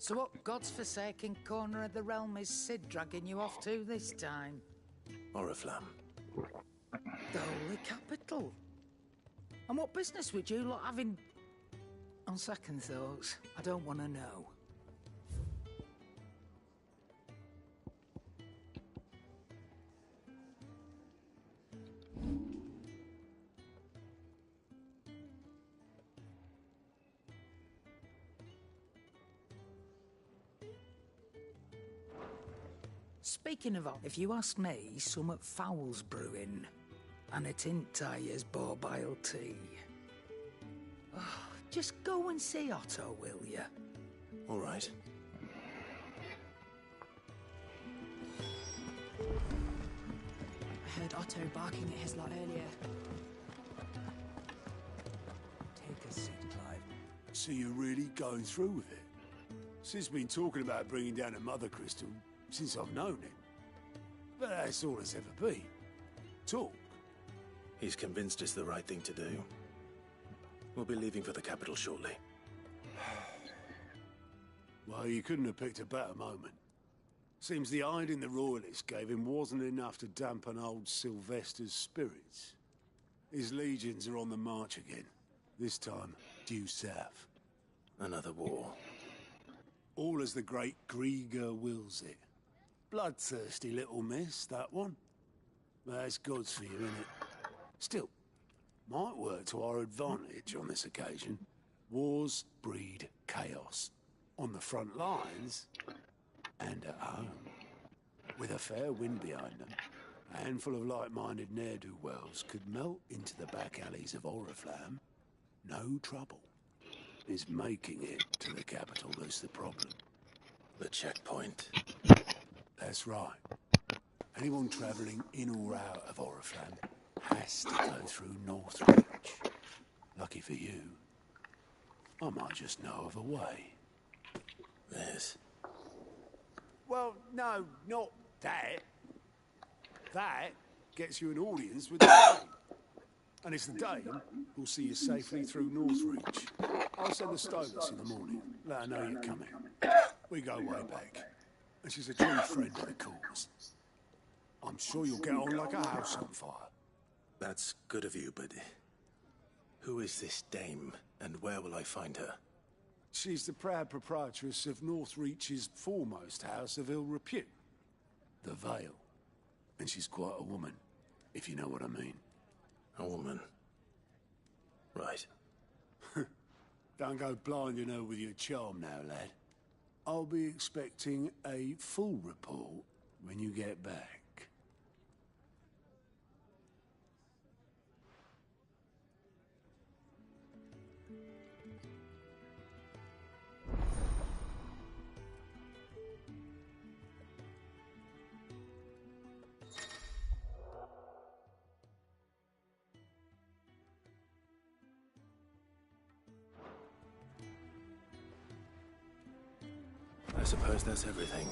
So what God's forsaken corner of the realm is Cid dragging you off to this time? Oriflamme. The Holy Capital. And what business would you lot having? On second thoughts, I don't want to know. Speaking of, if you ask me, summat foul's brewing. And it ain't Tyre's borbile tea. Oh, just go and see Otto, will you? All right. I heard Otto barking at his lot earlier. Take a seat, Clive. So you're really going through with it? Sid's been talking about bringing down a Mother Crystal since I've known him. But that's all it's ever been. Talk. He's convinced it's the right thing to do. We'll be leaving for the capital shortly. Well, you couldn't have picked a better moment. Seems the hiding the Royalists gave him wasn't enough to dampen old Sylvester's spirits. His legions are on the march again. This time, due south. Another war. All as the great Grieger wills it. Bloodthirsty little miss, that one. That's God's for you, innit? Still, might work to our advantage on this occasion. Wars breed chaos. On the front lines, and at home. With a fair wind behind them, a handful of like-minded ne'er-do-wells could melt into the back alleys of Oriflamme. No trouble. It's making it to the capital that's the problem. The checkpoint. That's right. Anyone travelling in or out of Oriflamme has to go through Northreach. Lucky for you, I might just know of a way. Yes. Well, no, not that. That gets you an audience with the Dame. And it's the Dame who'll see you safely through Northreach. I'll send the Stolas in the morning. Let her know you're coming. We go way back. And she's a true friend of the cause. I'm sure you'll get on like a house on fire. That's good of you, but who is this dame, and where will I find her? She's the proud proprietress of Northreach's foremost house of ill repute, the Vale. And she's quite a woman, if you know what I mean. A woman. Right. Don't go blinding her with your charm now, lad. I'll be expecting a full report when you get back. I suppose that's everything.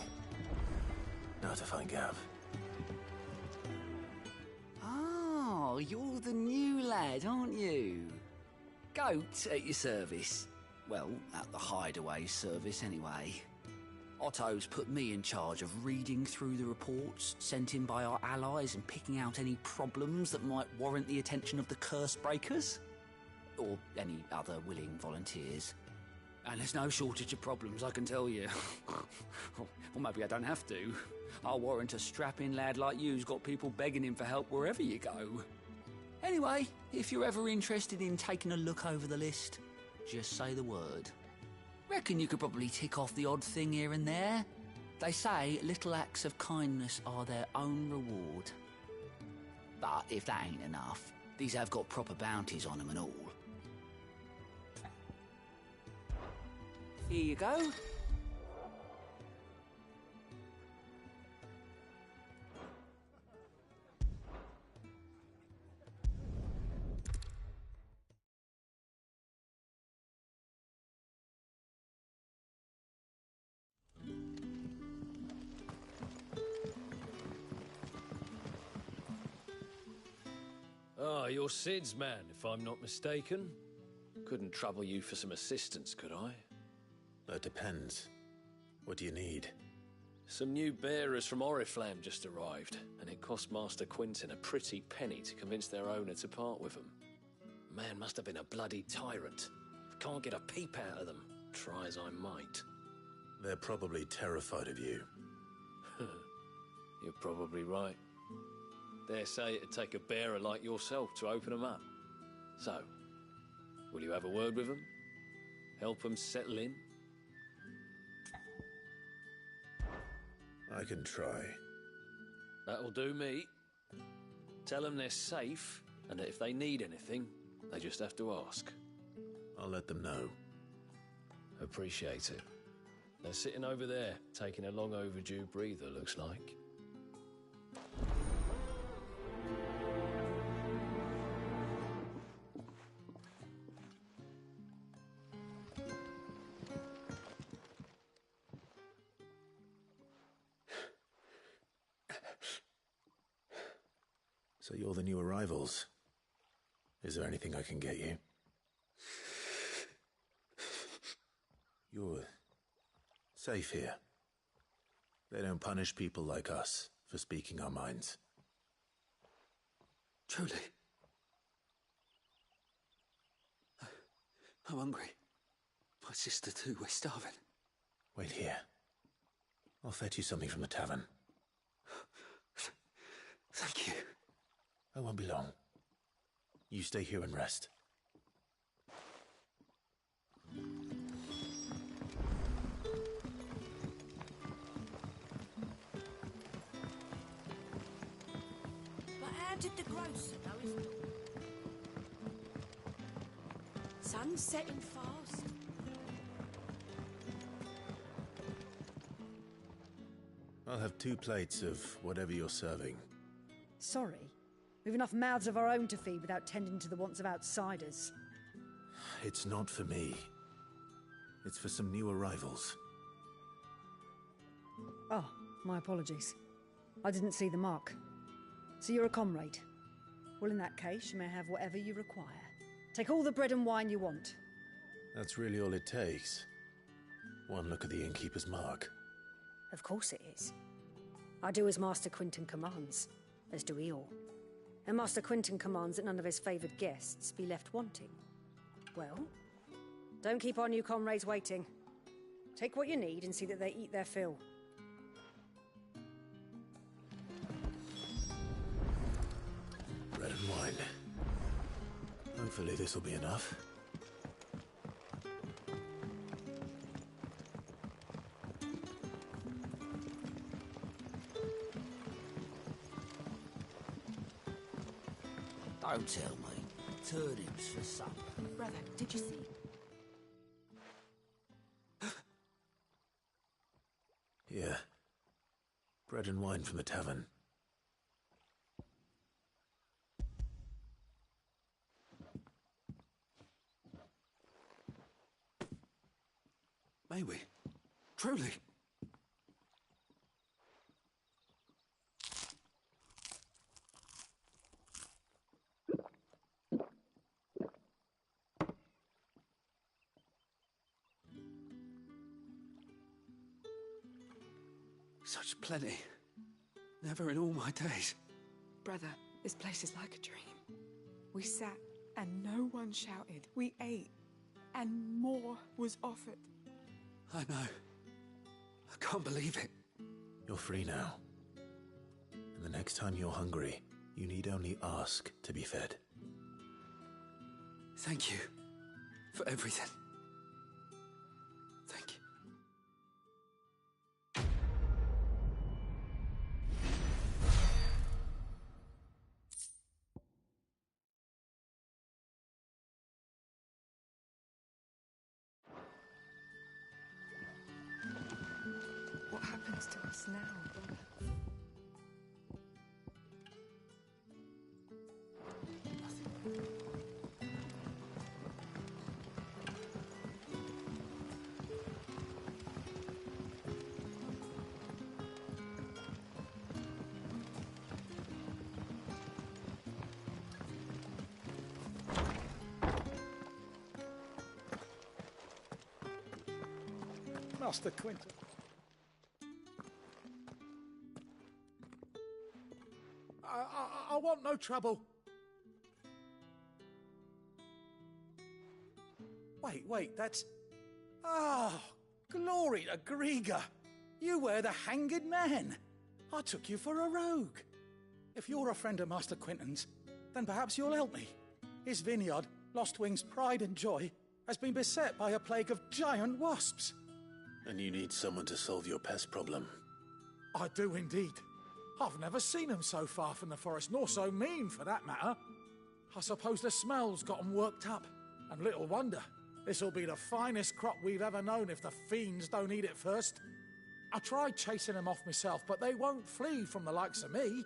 Now to find Gav. Oh, you're the new lad, aren't you? Goat at your service. Well, at the Hideaway service anyway. Otto's put me in charge of reading through the reports sent in by our allies and picking out any problems that might warrant the attention of the Curse Breakers. Or any other willing volunteers. And there's no shortage of problems, I can tell you. Or maybe I don't have to. I'll warrant a strapping lad like you's got people begging him for help wherever you go. Anyway, if you're ever interested in taking a look over the list, just say the word. Reckon you could probably tick off the odd thing here and there. They say little acts of kindness are their own reward. But if that ain't enough, these have got proper bounties on them and all. Here you go. Ah, you're Sid's man, if I'm not mistaken. Couldn't trouble you for some assistance, could I? That depends. What do you need? Some new bearers from Oriflamme just arrived, and it cost Master Quinton a pretty penny to convince their owner to part with them. Man must have been a bloody tyrant. Can't get a peep out of them, try as I might. They're probably terrified of you. You're probably right. Dare say it'd take a bearer like yourself to open them up. So, will you have a word with them? Help them settle in? I can try. That'll do me. Tell them they're safe, and that if they need anything, they just have to ask. I'll let them know. Appreciate it. They're sitting over there, taking a long overdue breather, looks like. So you're the new arrivals. Is there anything I can get you? You're safe here. They don't punish people like us for speaking our minds. Truly. I'm hungry. My sister too, we're starving. Wait here. I'll fetch you something from the tavern. Thank you. I won't be long. You stay here and rest. But how did the grocer know his daughter? Sun's setting fast. I'll have 2 plates of whatever you're serving. Sorry. We've enough mouths of our own to feed without tending to the wants of outsiders. It's not for me. It's for some new arrivals. Oh, my apologies. I didn't see the mark. So you're a comrade. Well, in that case, you may have whatever you require. Take all the bread and wine you want. That's really all it takes. One look at the innkeeper's mark. Of course it is. I do as Master Quinton commands, as do we all. And Master Quinton commands that none of his favoured guests be left wanting. Well, don't keep our new comrades waiting. Take what you need and see that they eat their fill. Bread and wine. Hopefully this will be enough. Don't tell me. Turnips for supper. Brother, did you see? Yeah. Bread and wine from the tavern. May we? Truly? Such plenty. Never in all my days. Brother, this place is like a dream. We sat and no one shouted. We ate and more was offered. I know. I can't believe it. You're free now. And the next time you're hungry, you need only ask to be fed. Thank you for everything. Thank you. What happens to us now, brother? Master Quinton, want no trouble. Wait, that's... Oh, glory to Griga. You were the hanged man. I took you for a rogue. If you're a friend of Master Quinton's, then perhaps you'll help me. His vineyard, Lostwing's pride and joy, has been beset by a plague of giant wasps. And you need someone to solve your pest problem. I do indeed. I've never seen them so far from the forest, nor so mean, for that matter. I suppose the smell's got them worked up. And little wonder. This'll be the finest crop we've ever known if the fiends don't eat it first. I tried chasing them off myself, but they won't flee from the likes of me.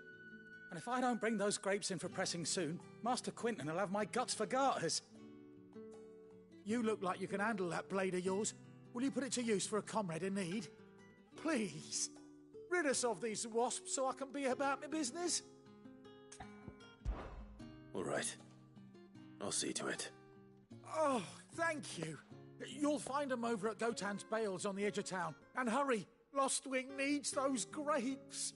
And if I don't bring those grapes in for pressing soon, Master Quinton will have my guts for garters. You look like you can handle that blade of yours. Will you put it to use for a comrade in need? Please, rid us of these wasps so I can be about my business. All right. I'll see to it. Oh, thank you. You'll find them over at Gotan's Bales on the edge of town. And hurry, Lostwing needs those grapes.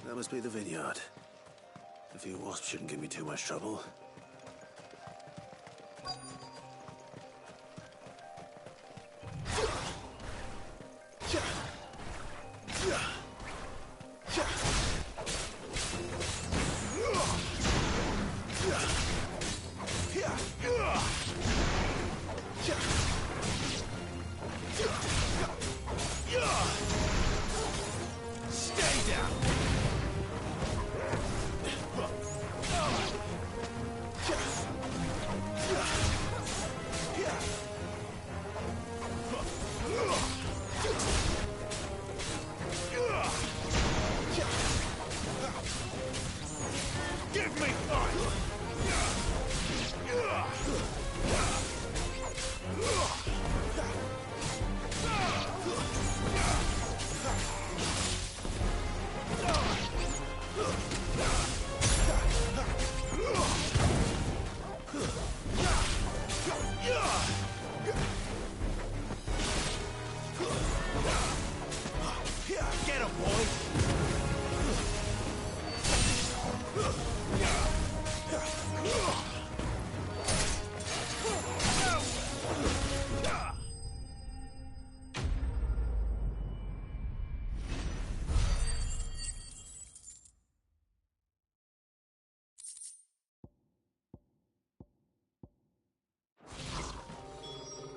That must be the vineyard. A few wasps shouldn't give me too much trouble.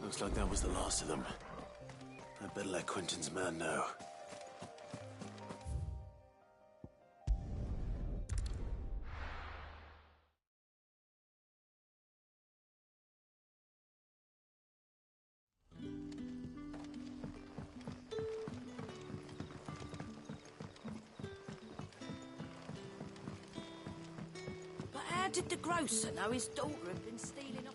Looks like that was the last of them. I'd better let Quinton's man know. But how did the grocer know his daughter had been stealing off?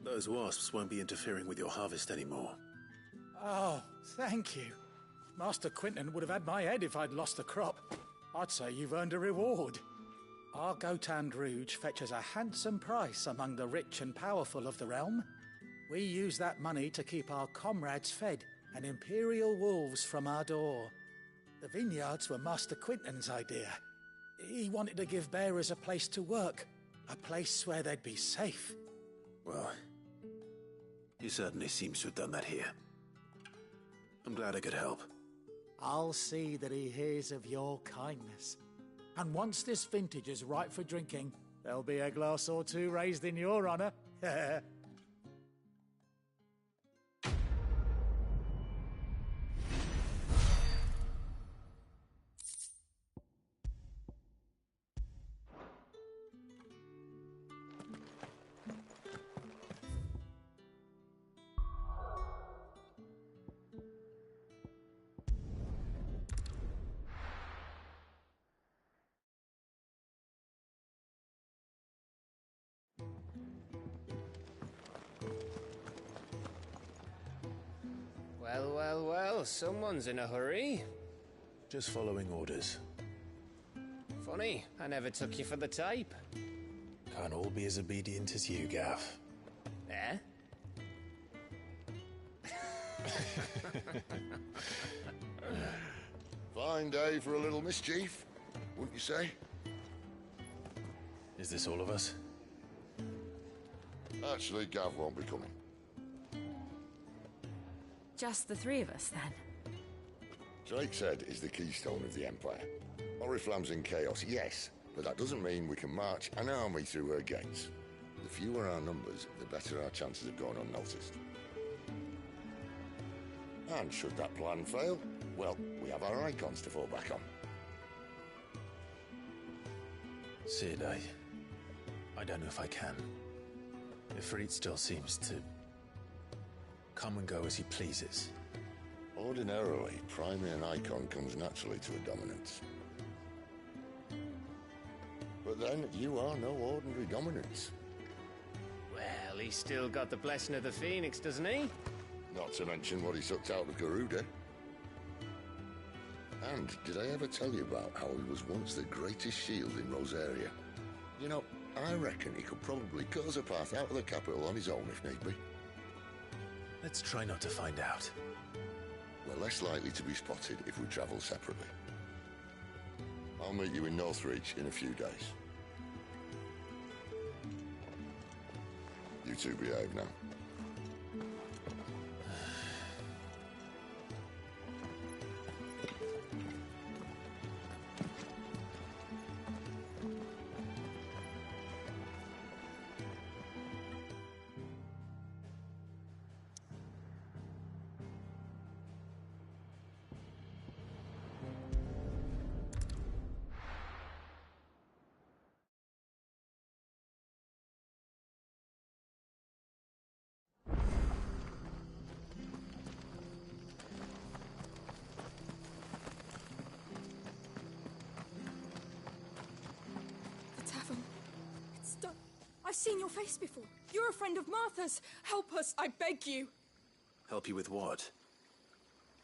Those wasps won't be interfering with your harvest anymore. Oh, thank you. Master Quinton would have had my head if I'd lost the crop. I'd say you've earned a reward. Our Gotan Rouge fetches a handsome price among the rich and powerful of the realm. We use that money to keep our comrades fed and imperial wolves from our door. The vineyards were Master Quinton's idea. He wanted to give bearers a place to work. A place where they'd be safe. Well, he certainly seems to have done that here. I'm glad I could help. I'll see that he hears of your kindness. And once this vintage is ripe for drinking, there'll be a glass or two raised in your honour. Well, well, well, someone's in a hurry. Just following orders. Funny, I never took you for the type. Can't all be as obedient as you, Gaff. Eh? Fine day for a little mischief, wouldn't you say? Is this all of us? Actually, Gav won't be coming. Just the three of us, then? Drakeshead is the keystone of the Empire. Oriflamme's in chaos, yes, but that doesn't mean we can march an army through her gates. The fewer our numbers, the better our chances of going unnoticed. And should that plan fail, well, we have our icons to fall back on. Cid, I don't know if I can. Ifrit still seems to come and go as he pleases. Ordinarily, priming an icon comes naturally to a dominance. But then, you are no ordinary dominance. Well, he's still got the blessing of the Phoenix, doesn't he? Not to mention what he sucked out of Garuda. And did I ever tell you about how he was once the greatest shield in Rosaria? You know, I reckon he could probably cut us a path out of the capital on his own if need be. Let's try not to find out. We're less likely to be spotted if we travel separately. I'll meet you in Northreach in a few days. You two behave now. I've seen your face before. You're a friend of Martha's. Help us, I beg you. Help you with what?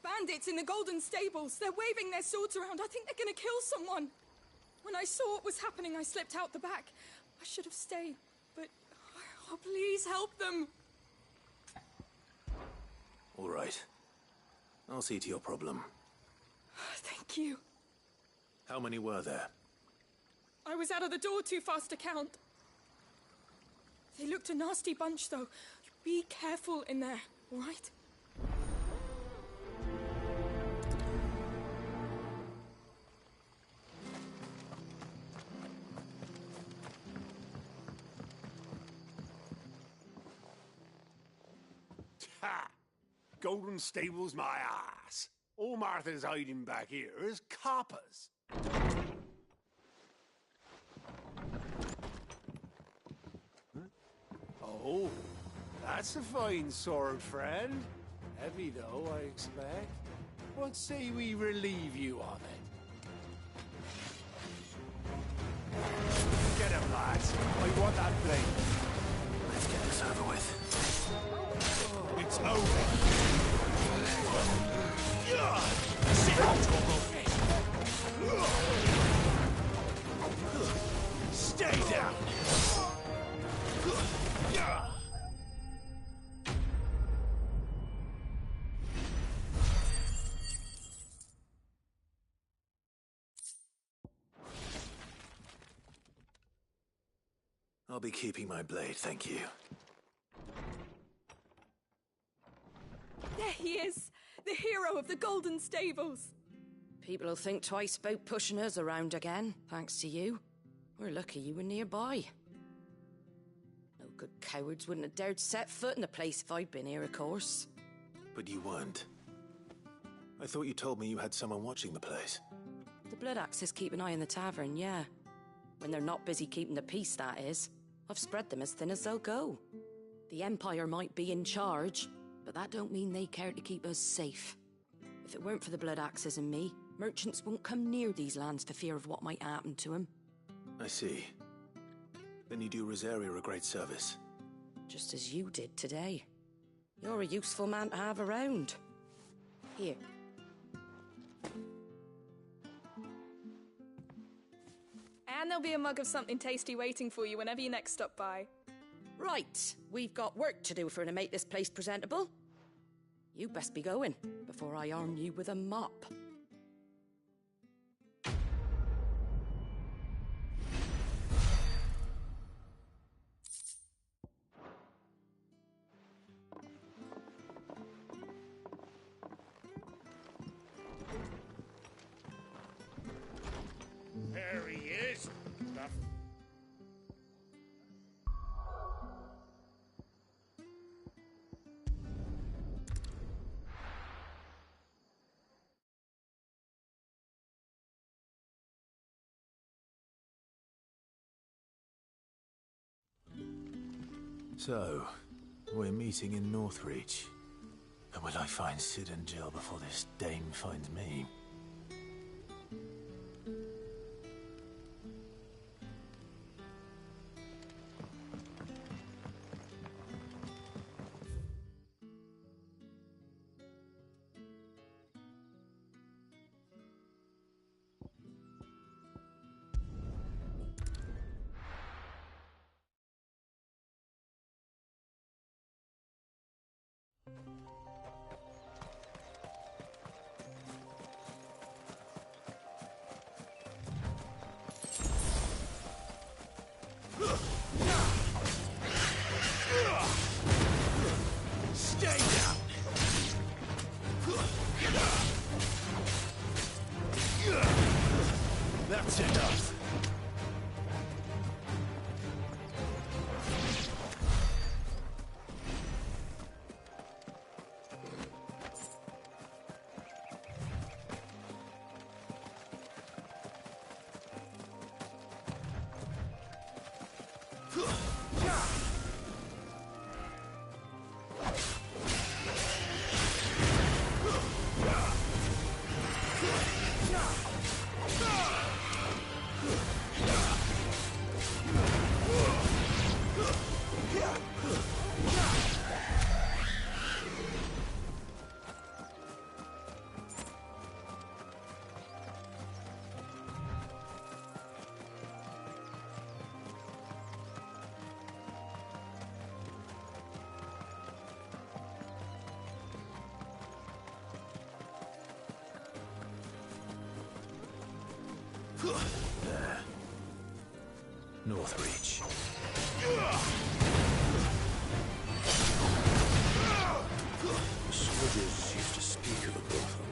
Bandits in the Golden Stables. They're waving their swords around. I think they're gonna kill someone. When I saw what was happening, I slipped out the back. I should have stayed, but... Oh, please help them. All right. I'll see to your problem. Thank you. How many were there? I was out of the door too fast to count. They looked a nasty bunch, though. Be careful in there, all right? Ha! Golden Stables, my ass. All Martha's hiding back here is coppers. Oh, that's a fine sword, friend. Heavy, though, I expect. What say we relieve you of it? Get him, lads. I want that blade. Let's get this over with. It's over. Sit down, Stay down. I'll be keeping my blade, thank you. There he is! The hero of the Golden Stables! People will think twice about pushing us around again, thanks to you. We're lucky you were nearby. No good cowards wouldn't have dared set foot in the place if I'd been here, of course. But you weren't. I thought you told me you had someone watching the place. The Blood Axes keep an eye on the tavern, yeah. When they're not busy keeping the peace, that is. I've spread them as thin as they'll go. The Empire might be in charge, but that don't mean they care to keep us safe. If it weren't for the Blood Axes and me, merchants won't come near these lands for fear of what might happen to them. I see. Then you do Rosaria a great service. Just as you did today. You're a useful man to have around. Here. And there'll be a mug of something tasty waiting for you whenever you next stop by. Right, we've got work to do for to make this place presentable. You best be going, before I arm you with a mop. There he is. So, we're meeting in Northreach. And will I find Cid and Jill before this dame finds me? Stay down! That's enough! There. Northreach. Soldiers used to speak of a brothel,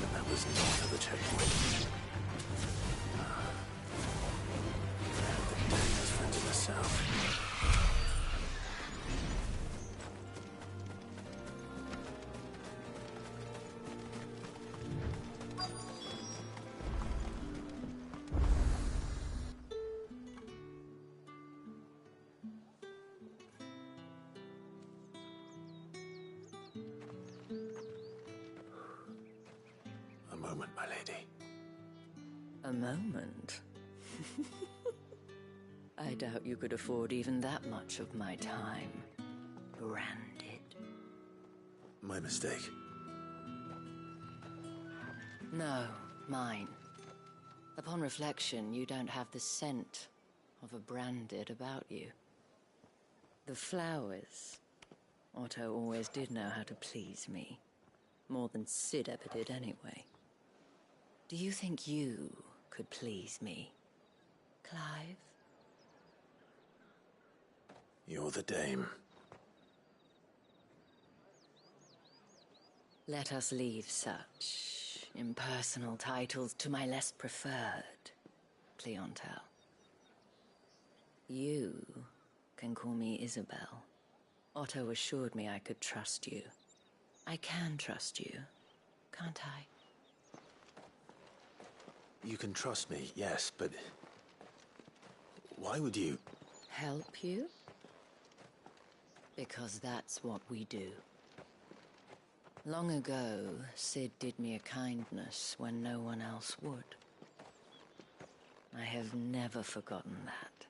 but that was not at the checkpoint. The Dane's friends in the south. A moment, my lady. A moment? I doubt you could afford even that much of my time. Branded. My mistake. No, mine. Upon reflection, you don't have the scent of a branded about you. The flowers. Otto always did know how to please me. More than Cid ever did anyway. Do you think you could please me, Clive? You're the dame. Let us leave such impersonal titles to my less preferred clientele. You can call me Isabel. Otto assured me I could trust you. I can trust you, can't I? You can trust me, yes, but... why would you... Help you? Because that's what we do. Long ago, Cid did me a kindness when no one else would. I have never forgotten that.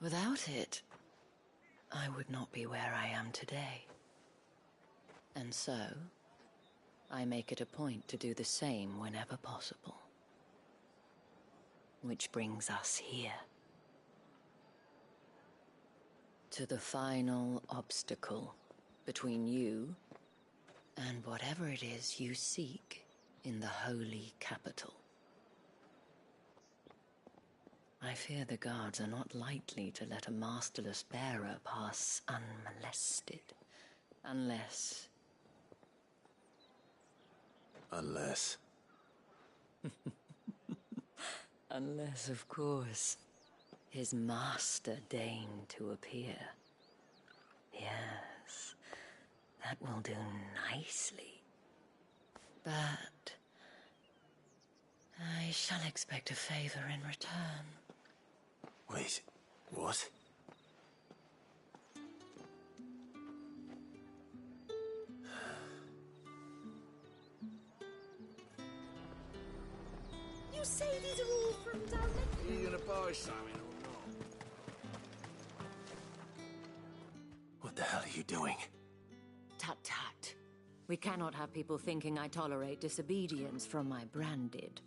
Without it, I would not be where I am today. And so, I make it a point to do the same whenever possible. Which brings us here. To the final obstacle between you and whatever it is you seek in the holy capital. I fear the guards are not likely to let a masterless bearer pass unmolested. Unless... Unless... Unless, of course, his master deigned to appear. Yes, that will do nicely. But... I shall expect a favor in return. Wait, what? You say these are all from down there? Are you gonna buy something or not? What the hell are you doing? Tut-tut. We cannot have people thinking I tolerate disobedience from my branded.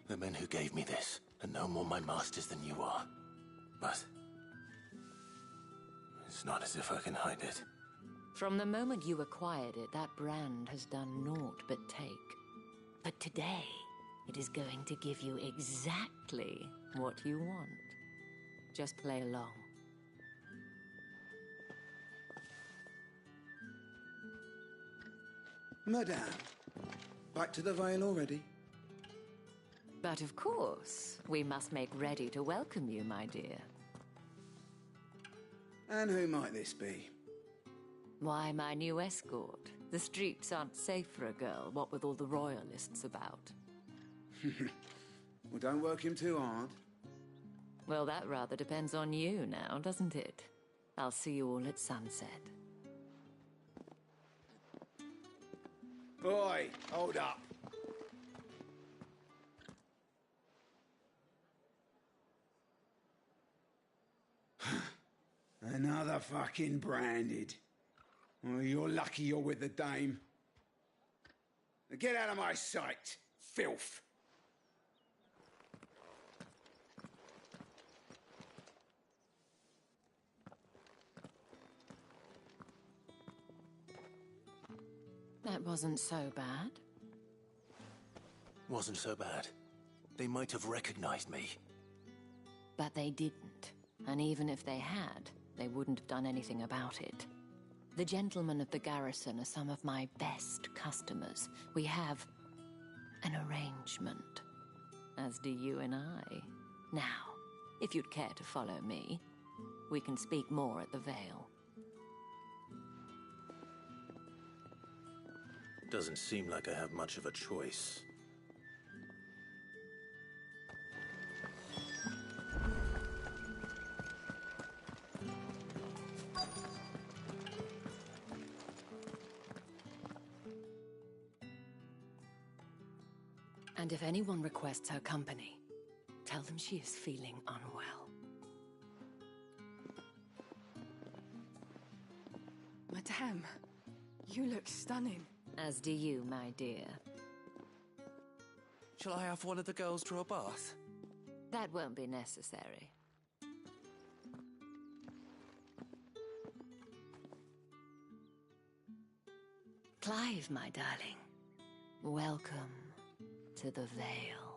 The men who gave me this are no more my masters than you are. But... it's not as if I can hide it. From the moment you acquired it, that brand has done naught but take. But today, it is going to give you exactly what you want. Just play along. Madame, back to the Vale already? But of course, we must make ready to welcome you, my dear. And who might this be? Why, my new escort. The streets aren't safe for a girl, what with all the royalists about. Well, don't work him too hard. Well, that rather depends on you now, doesn't it? I'll see you all at sunset. Boy, hold up. Another fucking branded. Well, you're lucky you're with the dame. Now get out of my sight, filth. That wasn't so bad. Wasn't so bad. They might have recognized me. But they didn't. And even if they had, they wouldn't have done anything about it. The gentlemen of the garrison are some of my best customers. We have an arrangement, as do you and I. Now, if you'd care to follow me, we can speak more at the Vale. Doesn't seem like I have much of a choice. And if anyone requests her company, tell them she is feeling unwell. Madame, you look stunning. As do you, my dear. Shall I have one of the girls draw a bath? That won't be necessary. Clive, my darling. Welcome to the Vale.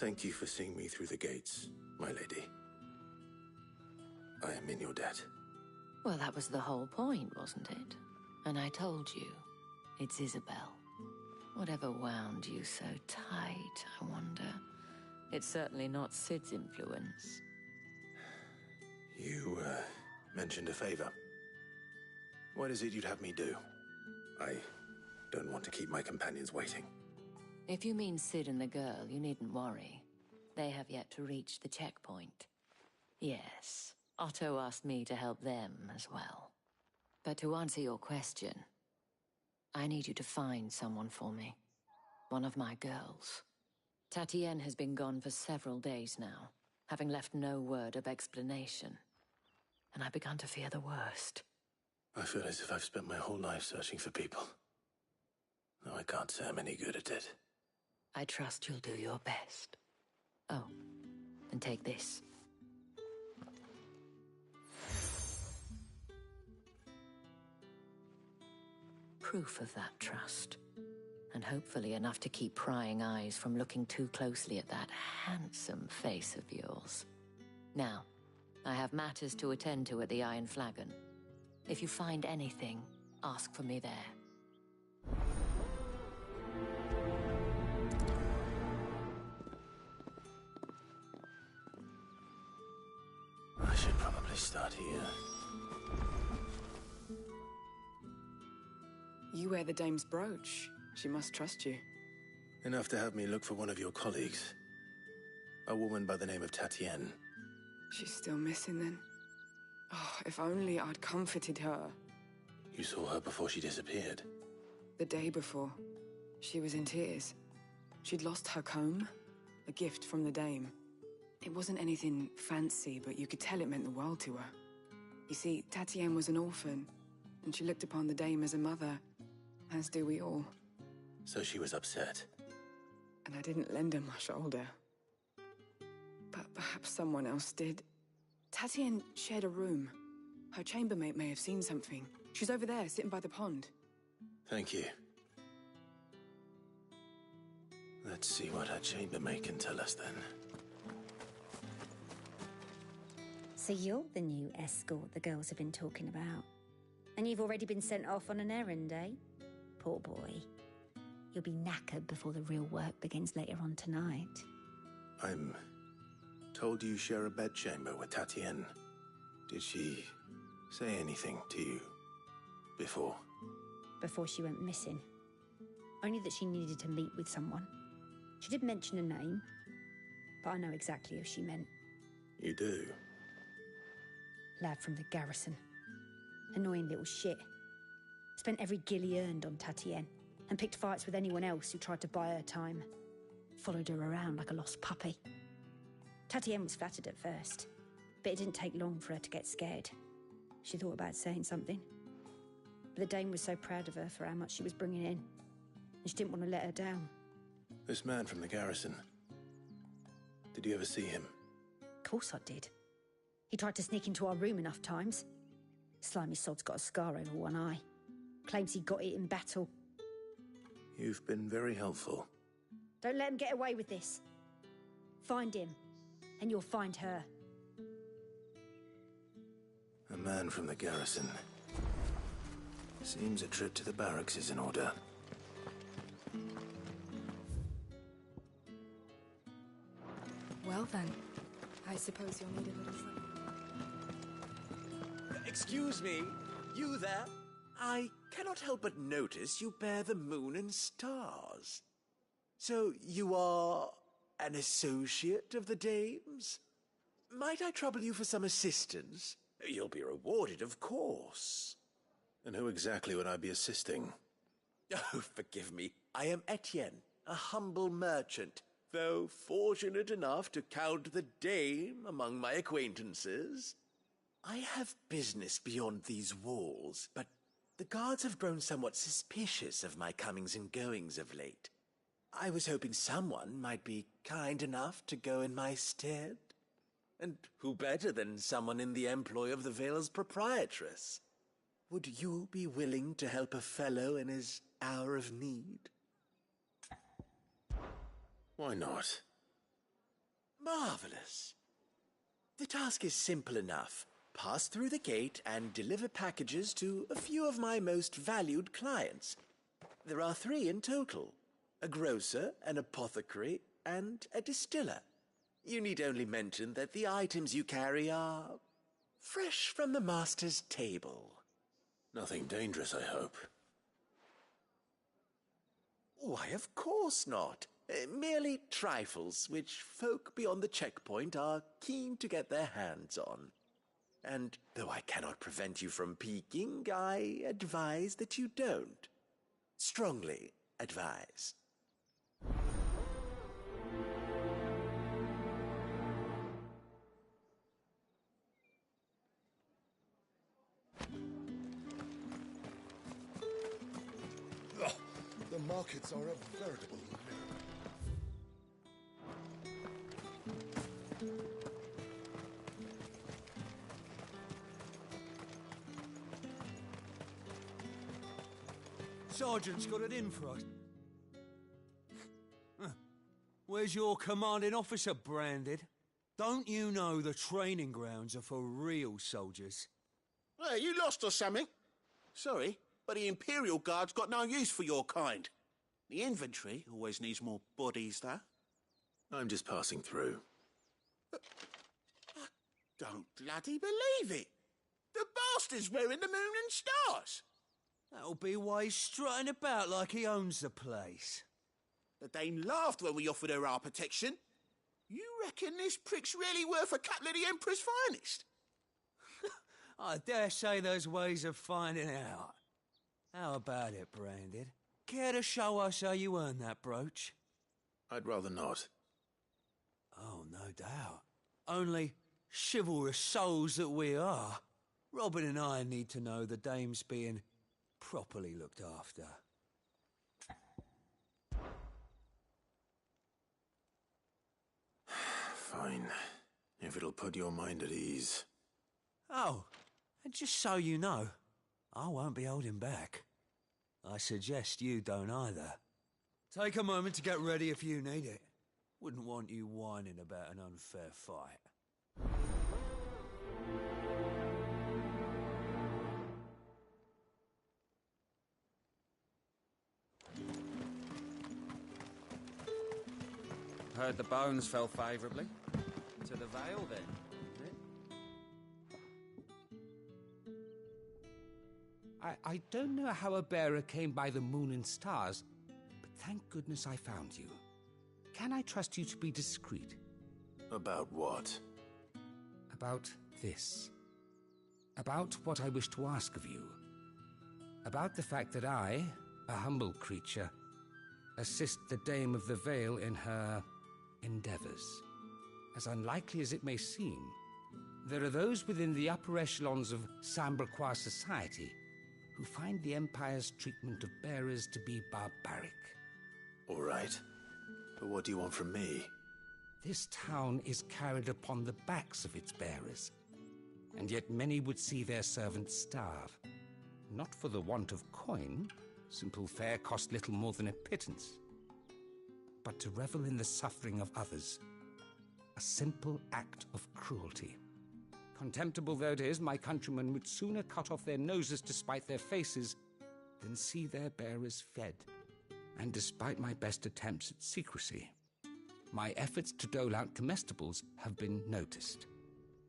Thank you for seeing me through the gates, my lady. I am in your debt. Well, that was the whole point, wasn't it? And I told you, it's Isabel. Whatever wound you so tight, I wonder. It's certainly not Sid's influence. You, mentioned a favor. What is it you'd have me do? I don't want to keep my companions waiting. If you mean Sid and the girl, you needn't worry. They have yet to reach the checkpoint. Yes, Otto asked me to help them as well. But to answer your question, I need you to find someone for me. One of my girls. Tatienne has been gone for several days now, having left no word of explanation. And I've begun to fear the worst. I feel as if I've spent my whole life searching for people. Though I can't say I'm any good at it. I trust you'll do your best. Oh, and take this. Proof of that trust. And hopefully enough to keep prying eyes from looking too closely at that handsome face of yours. Now, I have matters to attend to at the Iron Flagon. If you find anything, ask for me there. I should probably start here. You wear the dame's brooch. She must trust you. Enough to have me look for one of your colleagues. A woman by the name of Tatienne. She's still missing then. Oh, if only I'd comforted her. You saw her before she disappeared? The day before. She was in tears. She'd lost her comb, a gift from the dame. It wasn't anything fancy, but you could tell it meant the world to her. You see, Tatienne was an orphan, and she looked upon the dame as a mother, as do we all. So she was upset. And I didn't lend her my shoulder. But perhaps someone else did. Tatienne shared a room. Her chambermaid may have seen something. She's over there, sitting by the pond. Thank you. Let's see what her chambermaid can tell us then. So you're the new escort the girls have been talking about. And you've already been sent off on an errand, eh? Poor boy. You'll be knackered before the real work begins later on tonight. I'm told you share a bedchamber with Tatienne. Did she say anything to you before? Before she went missing. Only that she needed to meet with someone. She did mention a name, but I know exactly who she meant. You do? Lad from the garrison. Annoying little shit. Spent every guil he earned on Tatienne, and picked fights with anyone else who tried to buy her time. Followed her around like a lost puppy. Tatienne was flattered at first, but it didn't take long for her to get scared. She thought about saying something. But the dame was so proud of her for how much she was bringing in, and she didn't want to let her down. This man from the garrison. Did you ever see him? Of course I did. He tried to sneak into our room enough times. Slimy sod's got a scar over one eye. Claims he got it in battle. You've been very helpful. Don't let him get away with this. Find him, and you'll find her. A man from the garrison. Seems a trip to the barracks is in order. Well then, I suppose you'll need a little sleep. Excuse me, you there? I cannot help but notice you bear the moon and stars. So you are an associate of the dame's? Might I trouble you for some assistance? You'll be rewarded, of course. And who exactly would I be assisting? Oh, forgive me. I am Etienne, a humble merchant, though fortunate enough to count the dame among my acquaintances. I have business beyond these walls, but the guards have grown somewhat suspicious of my comings and goings of late. I was hoping someone might be kind enough to go in my stead. And who better than someone in the employ of the Vale's proprietress? Would you be willing to help a fellow in his hour of need? Why not? Marvelous. The task is simple enough. Pass through the gate and deliver packages to a few of my most valued clients. There are 3 in total. A grocer, an apothecary, and a distiller. You need only mention that the items you carry are fresh from the master's table. Nothing dangerous, I hope. Why, of course not. Merely trifles which folk beyond the checkpoint are keen to get their hands on. And though I cannot prevent you from peeking, I advise that you don't. Strongly advise. The markets are a veritable miracle. Sergeant's got it in for us. Where's your commanding officer, Branded? Don't you know the training grounds are for real soldiers? Hey, you lost or something? Sorry, but the Imperial Guard's got no use for your kind. The infantry always needs more bodies, though. I'm just passing through. I don't bloody believe it. The bastard's wearing the moon and stars. That'll be why he's strutting about like he owns the place. The Dane laughed when we offered her our protection. You reckon this prick's really worth a couple of the Emperor's finest? I dare say there's ways of finding out. How about it, Branded? Care to show us how you earned that brooch? I'd rather not. Oh, no doubt. Only chivalrous souls that we are, Robin and I need to know the dame's being properly looked after. Fine. If it'll put your mind at ease. Oh, and just so you know, I won't be holding back. I suggest you don't either. Take a moment to get ready if you need it. Wouldn't want you whining about an unfair fight. Heard the bones fell favourably. To the Vale, then, is it? I don't know how a bearer came by the moon and stars, but thank goodness I found you. Can I trust you to be discreet? About what? About this. About what I wish to ask of you. About the fact that I, a humble creature, assist the Dame of the Vale in her endeavors. As unlikely as it may seem, there are those within the upper echelons of Sambraquois society who find the Empire's treatment of bearers to be barbaric. All right. But what do you want from me? This town is carried upon the backs of its bearers, and yet many would see their servants starve. Not for the want of coin, simple fare cost little more than a pittance, but to revel in the suffering of others. A simple act of cruelty. Contemptible though it is, my countrymen would sooner cut off their noses to spite their faces than see their bearers fed. And despite my best attempts at secrecy, my efforts to dole out comestibles have been noticed.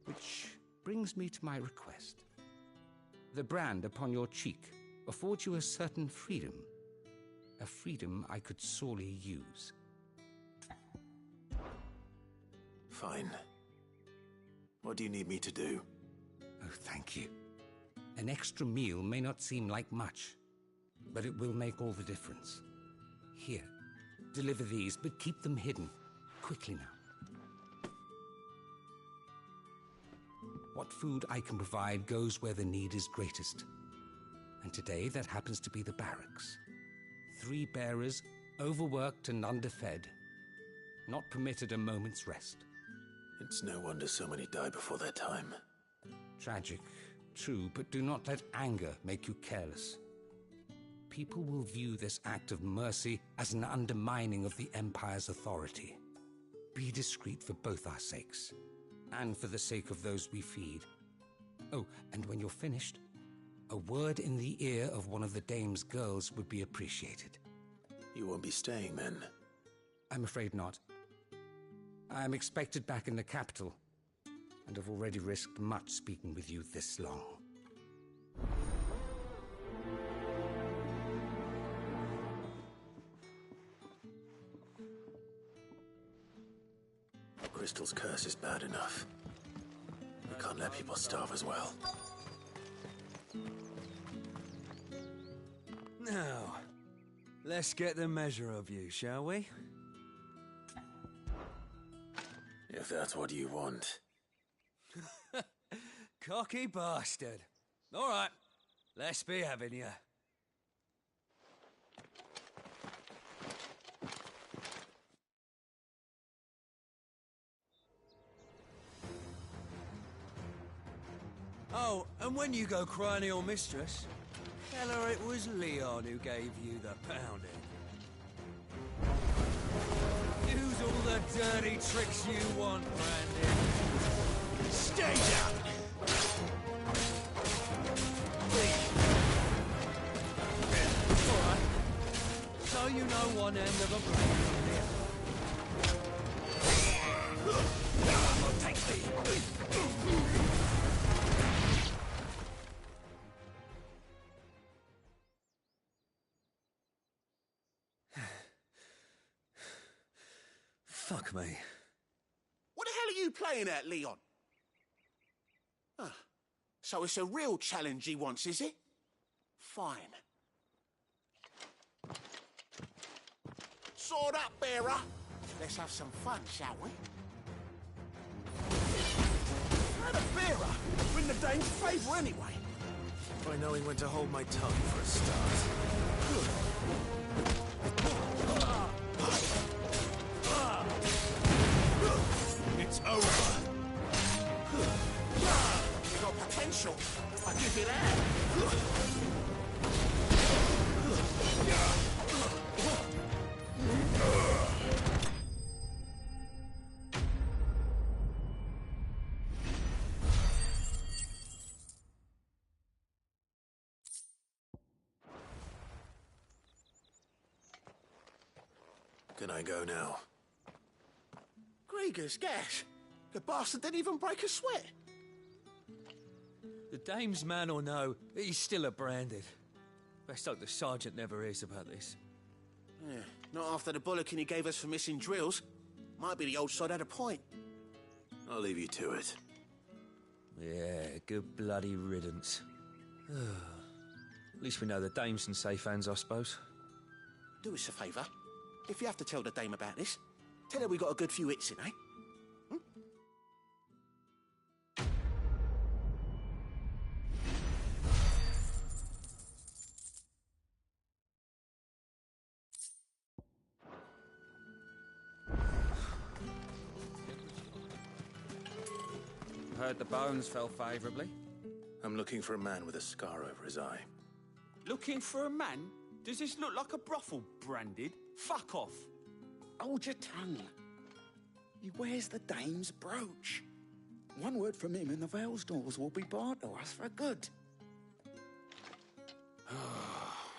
Which brings me to my request. The brand upon your cheek affords you a certain freedom. A freedom I could sorely use. Fine. What do you need me to do? Oh, thank you. An extra meal may not seem like much, but it will make all the difference. Here, deliver these, but keep them hidden. Quickly now. What food I can provide goes where the need is greatest. And today that happens to be the barracks. 3 bearers, overworked and underfed. Not permitted a moment's rest. It's no wonder so many die before their time. Tragic, true, but do not let anger make you careless. People will view this act of mercy as an undermining of the Empire's authority. Be discreet for both our sakes, and for the sake of those we feed. Oh, and when you're finished, a word in the ear of one of the dame's girls would be appreciated. You won't be staying, then? I'm afraid not. I'm expected back in the capital, and have already risked much speaking with you this long. Crystal's curse is bad enough. We can't let people starve as well. Now, let's get the measure of you, shall we? If that's what you want. Cocky bastard. All right, let's be having you. Oh, and when you go crying to your mistress, tell her it was Leon who gave you the pounding. Use all the dirty tricks you want, Brandon. Stay down! Alright. So you know one end of a blade from the other. I'll take thee! Fuck me. What the hell are you playing at, Leon? Ah, so it's a real challenge he wants, is it? Fine. Sword up, bearer. Let's have some fun, shall we? Had a bearer. We're in the dame's favour anyway. By knowing when to hold my tongue for a start. It's over. You got potential. I'll give you that. Can I go now? Grieger's gas. The bastard didn't even break a sweat. The dame's man or no, he's still a branded. Best hope the sergeant never hears about this. Yeah, not after the bullocking he gave us for missing drills. Might be the old sod had a point. I'll leave you to it. Yeah, good bloody riddance. At least we know the dame's in safe hands, I suppose. Do us a favour. If you have to tell the dame about this, tell her we got a good few hits in, eh? Heard the bones fell favourably. I'm looking for a man with a scar over his eye. Looking for a man? Does this look like a brothel, Branded? Fuck off. Hold your tongue. He wears the dame's brooch. One word from him and the Vale's doors will be barred to us for good.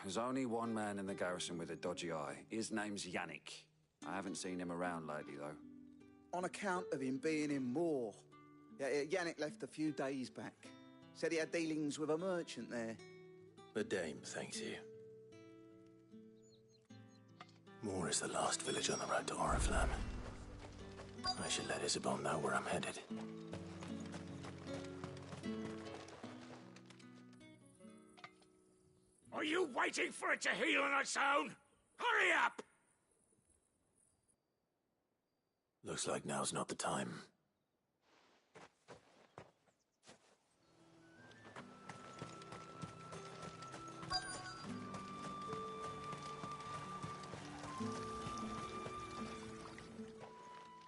There's only one man in the garrison with a dodgy eye. His name's Yannick. I haven't seen him around lately, though. On account of him being in Moor. Yeah, Yannick left a few days back. Said he had dealings with a merchant there. The dame thanks you. Moor is the last village on the road to Oriflamme. I should let Isabel know where I'm headed. Are you waiting for it to heal on its own? Hurry up! Looks like now's not the time.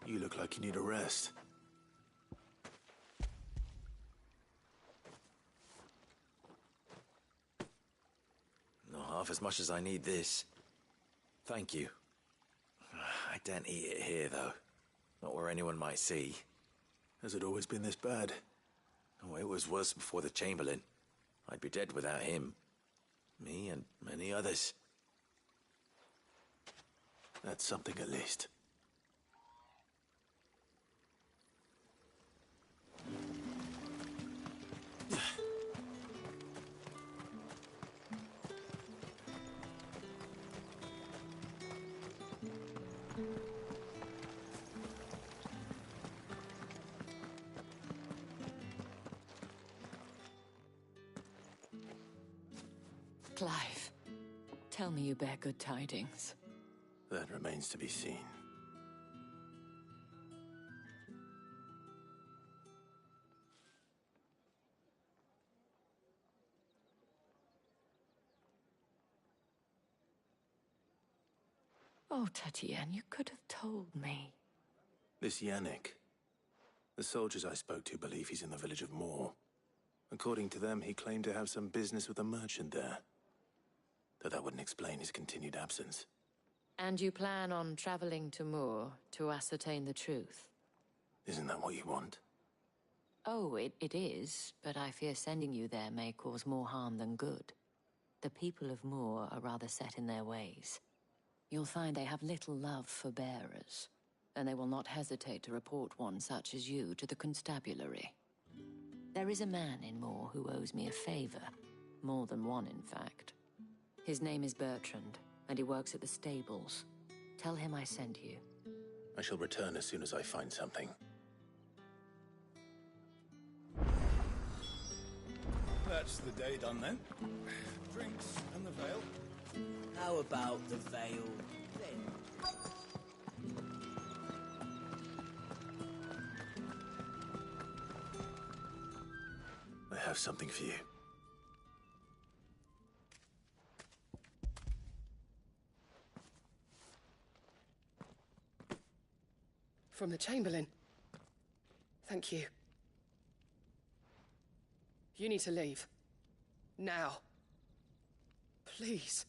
You look like you need a rest. Not half as much as I need this. Thank you. I daren't eat it here, though. Not where anyone might see. Has it always been this bad? Oh, it was worse before the Chamberlain. I'd be dead without him. Me and many others. That's something at least. Clive, tell me you bear good tidings. That remains to be seen. Oh, Tatienne, you could have told me. This Yannick. The soldiers I spoke to believe he's in the village of Moor. According to them, he claimed to have some business with a merchant there. Though that wouldn't explain his continued absence. And you plan on traveling to Moor to ascertain the truth? Isn't that what you want? Oh, it is, but I fear sending you there may cause more harm than good. The people of Moor are rather set in their ways. You'll find they have little love for bearers, and they will not hesitate to report one such as you to the constabulary. There is a man in Moor who owes me a favor. More than one, in fact. His name is Bertrand, and he works at the stables. Tell him I sent you. I shall return as soon as I find something. That's the day done then. Drinks and the veil. How about the veil then? I have something for you. From the Chamberlain. Thank you. You need to leave. Now. Please.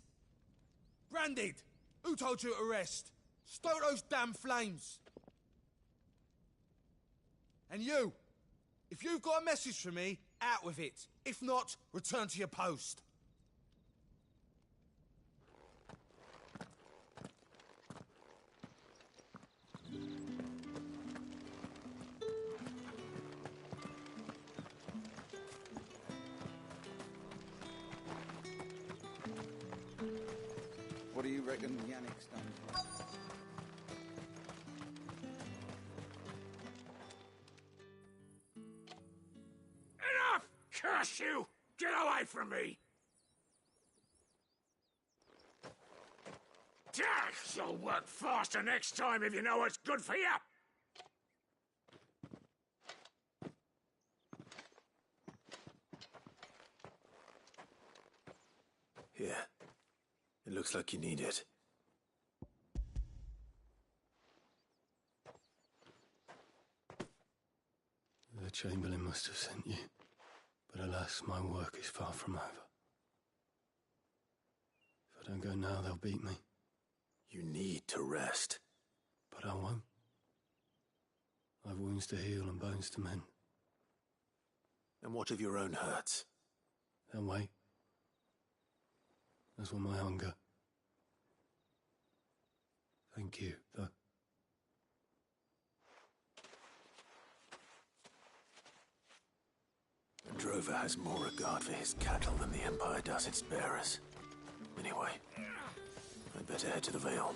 Branded! Who told you to rest? Stoke those damn flames! And you! If you've got a message for me, out with it. If not, return to your post. What do you reckon Yannick's done? Enough! Curse you! Get away from me! You'll work faster next time if you know what's good for you! Here. It looks like you need it. The Chamberlain must have sent you. But alas, my work is far from over. If I don't go now, they'll beat me. You need to rest. But I won't. I've wounds to heal and bones to mend. And what of your own hurts? They'll wait. As will my hunger. Thank you, though. The drover has more regard for his cattle than the Empire does its bearers. Anyway, I'd better head to the Vale.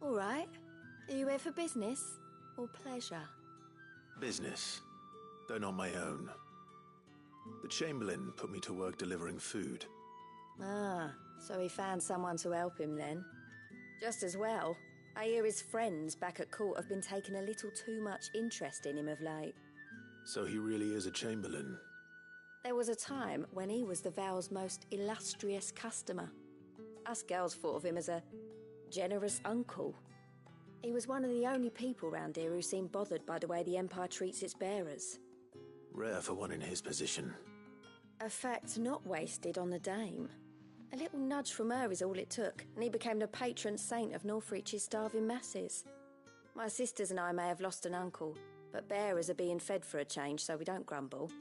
All right. Are you here for business or pleasure? Business, though not my own. The Chamberlain put me to work delivering food. Ah, so he found someone to help him then. Just as well. I hear his friends back at court have been taking a little too much interest in him of late. So he really is a Chamberlain. There was a time when he was the Vale's most illustrious customer. Us girls thought of him as a generous uncle. He was one of the only people round here who seemed bothered by the way the Empire treats its bearers. Rare for one in his position. A fact not wasted on the Dame. A little nudge from her is all it took, and he became the patron saint of Northreach's starving masses. My sisters and I may have lost an uncle, but bearers are being fed for a change, so we don't grumble.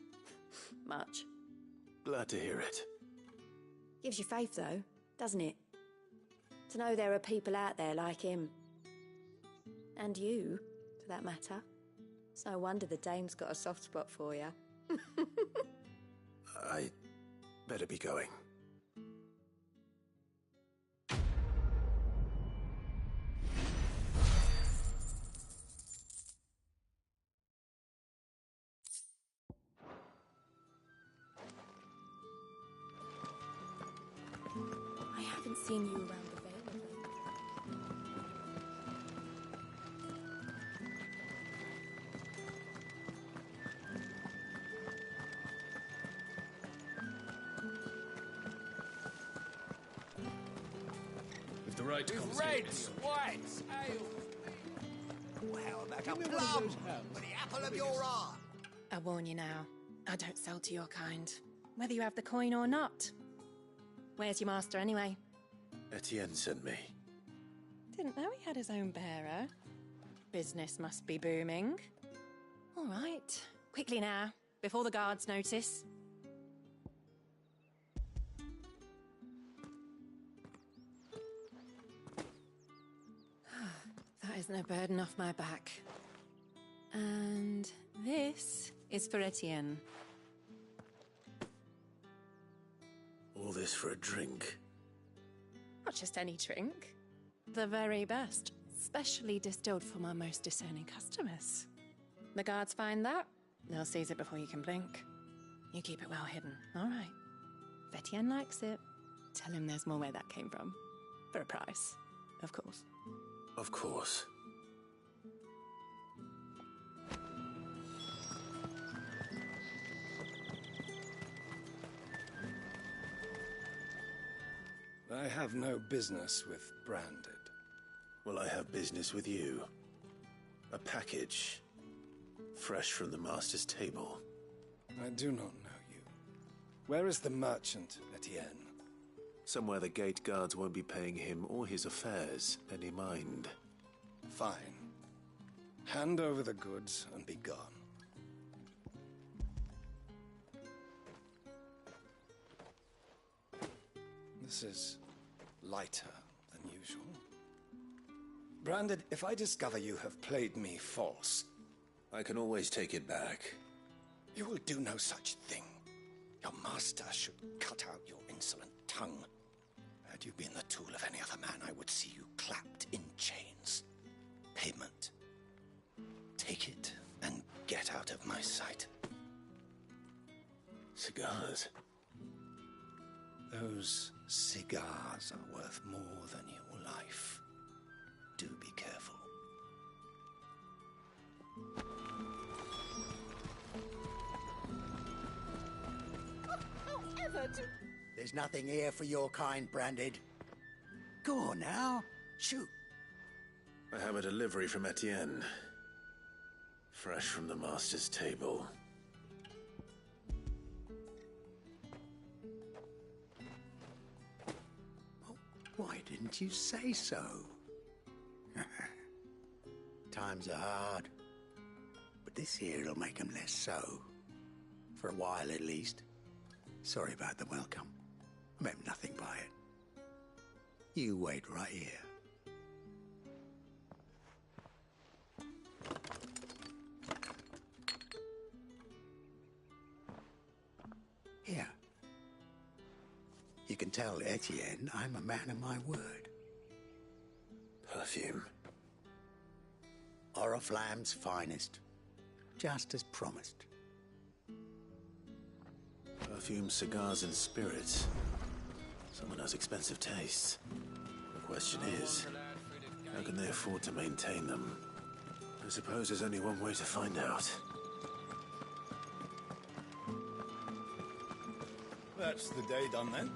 Much. Glad to hear it. Gives you faith, though, doesn't it? To know there are people out there like him. And you, for that matter. It's no wonder the Dame's got a soft spot for you. I better be going. I haven't seen you around the Vale of late. With the right With reds, whites, ale. How about a plum for the apple of your eye? I warn you now, I don't sell to your kind, whether you have the coin or not. Where's your master, anyway? Etienne sent me. Didn't know he had his own bearer. Business must be booming. All right, quickly now, before the guards notice. That is no burden off my back. And this is for Etienne. All this for a drink? Not just any drink. The very best, specially distilled for my most discerning customers. The guards find that, they'll seize it before you can blink. You keep it well hidden, all right? If Etienne likes it, tell him there's more where that came from. For a price, of course. Of course. I have no business with Branded. Well, I have business with you. A package. Fresh from the Master's table. I do not know you. Where is the merchant, Etienne? Somewhere the gate guards won't be paying him or his affairs any mind. Fine. Hand over the goods and be gone. This is lighter than usual. Branded, if I discover you have played me false... I can always take it back. You will do no such thing. Your master should cut out your insolent tongue. Had you been the tool of any other man, I would see you clapped in chains. Payment. Take it and get out of my sight. Cigars? Those cigars are worth more than your life. Do be careful. There's nothing here for your kind, Branded. Go on now. Shoot. I have a delivery from Etienne. Fresh from the Master's table. Why didn't you say so? Times are hard. But this here'll make 'em less so. For a while, at least. Sorry about the welcome. I meant nothing by it. You wait right here. Here. You can tell Etienne I'm a man of my word. Perfume. Oriflamme's finest. Just as promised. Perfume, cigars, and spirits. Someone has expensive tastes. The question is, how can they afford to maintain them? I suppose there's only one way to find out. That's the day done then.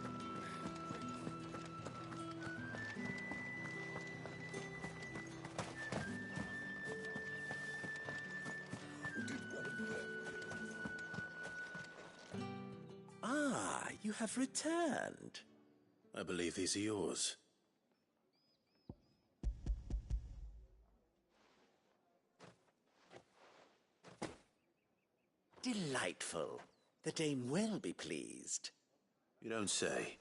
you have returned. I believe these are yours. Delightful. The dame will be pleased. You don't say.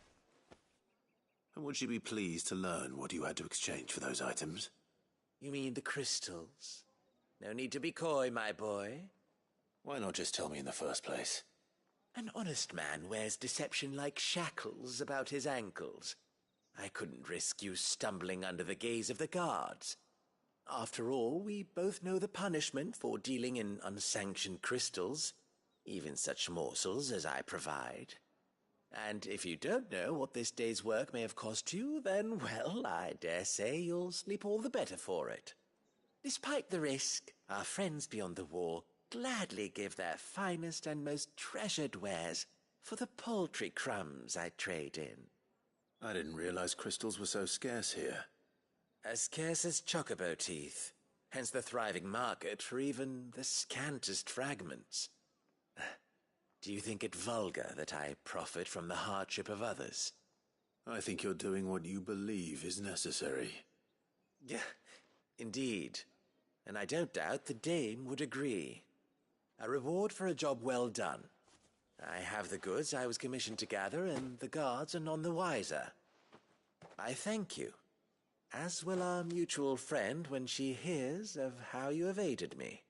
And would she be pleased to learn what you had to exchange for those items? You mean the crystals? No need to be coy, my boy. Why not just tell me in the first place? An honest man wears deception like shackles about his ankles. I couldn't risk you stumbling under the gaze of the guards. After all, we both know the punishment for dealing in unsanctioned crystals, even such morsels as I provide. And if you don't know what this day's work may have cost you, then, well, I dare say you'll sleep all the better for it. Despite the risk, our friends beyond the wall gladly give their finest and most treasured wares for the paltry crumbs I trade in. I didn't realize crystals were so scarce here. As scarce as chocobo teeth, hence the thriving market for even the scantest fragments. Do you think it vulgar that I profit from the hardship of others? I think you're doing what you believe is necessary. Yeah, indeed. And I don't doubt the dame would agree. A reward for a job well done. I have the goods I was commissioned to gather, and the guards are none the wiser. I thank you, as will our mutual friend when she hears of how you have aided me.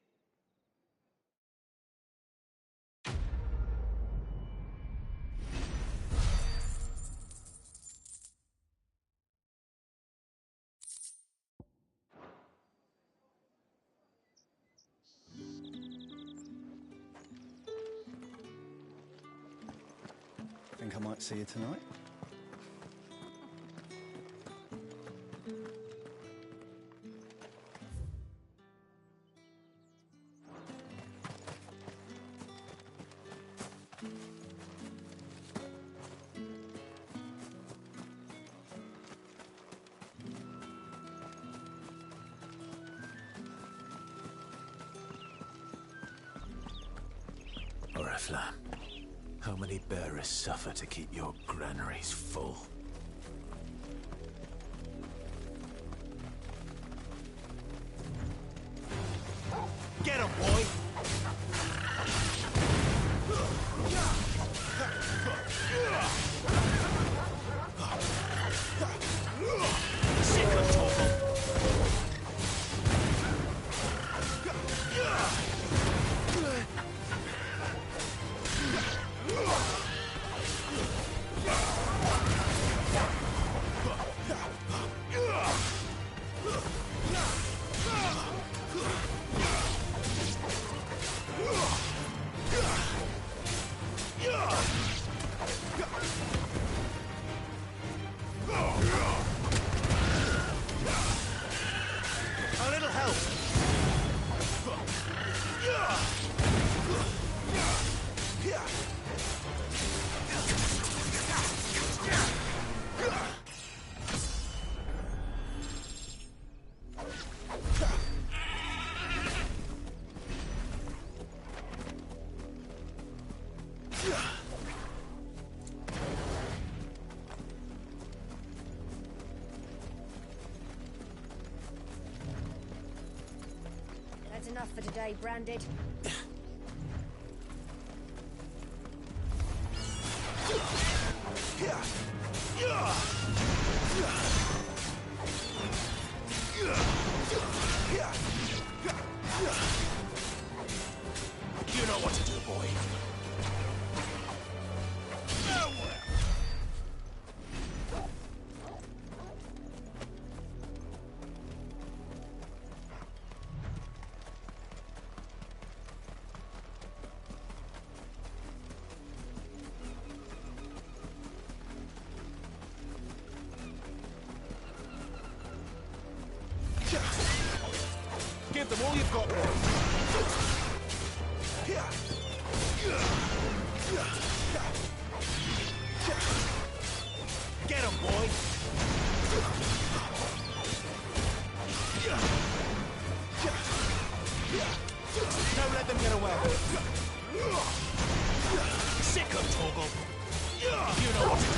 Think I might see you tonight? Oriflamme, how many bearers suffer to keep your granaries full? Get him, boy! Sick of Torgal! A little help! That's enough for today, Branded. You know what to do, boy. Give them all you've got, boy. Get him, boy! Don't let them get away. Sick of Torgal. You know what to do.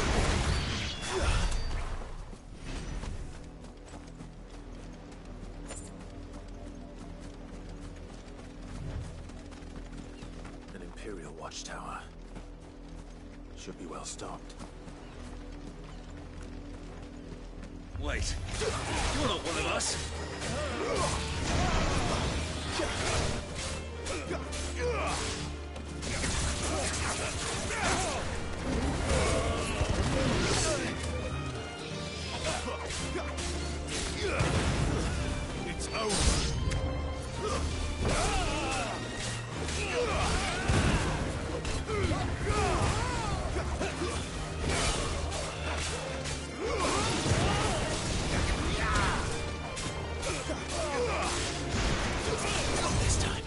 An Imperial watchtower. Should be well stocked. Wait. You're not one of us. It's over. Not this time.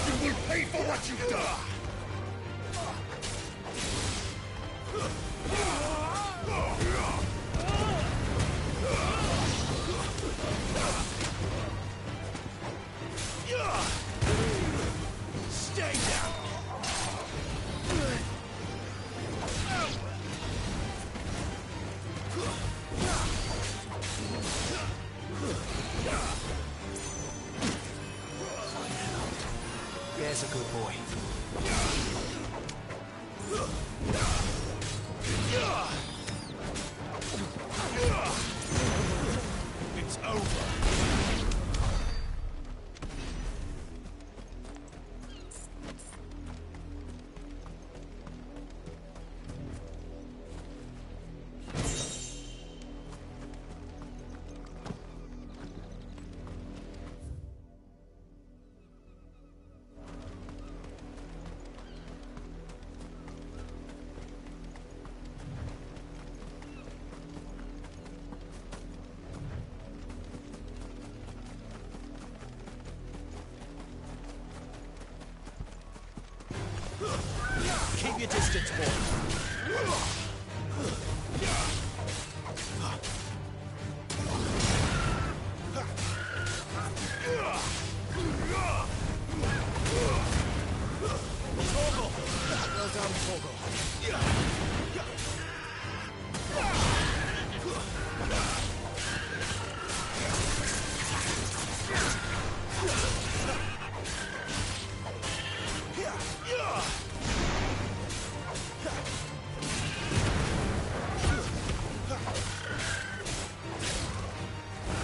You will pay for what you've done! Stay down! There's a good boy. It's over. Keep your distance, boy. Torgal! Well done, Torgal.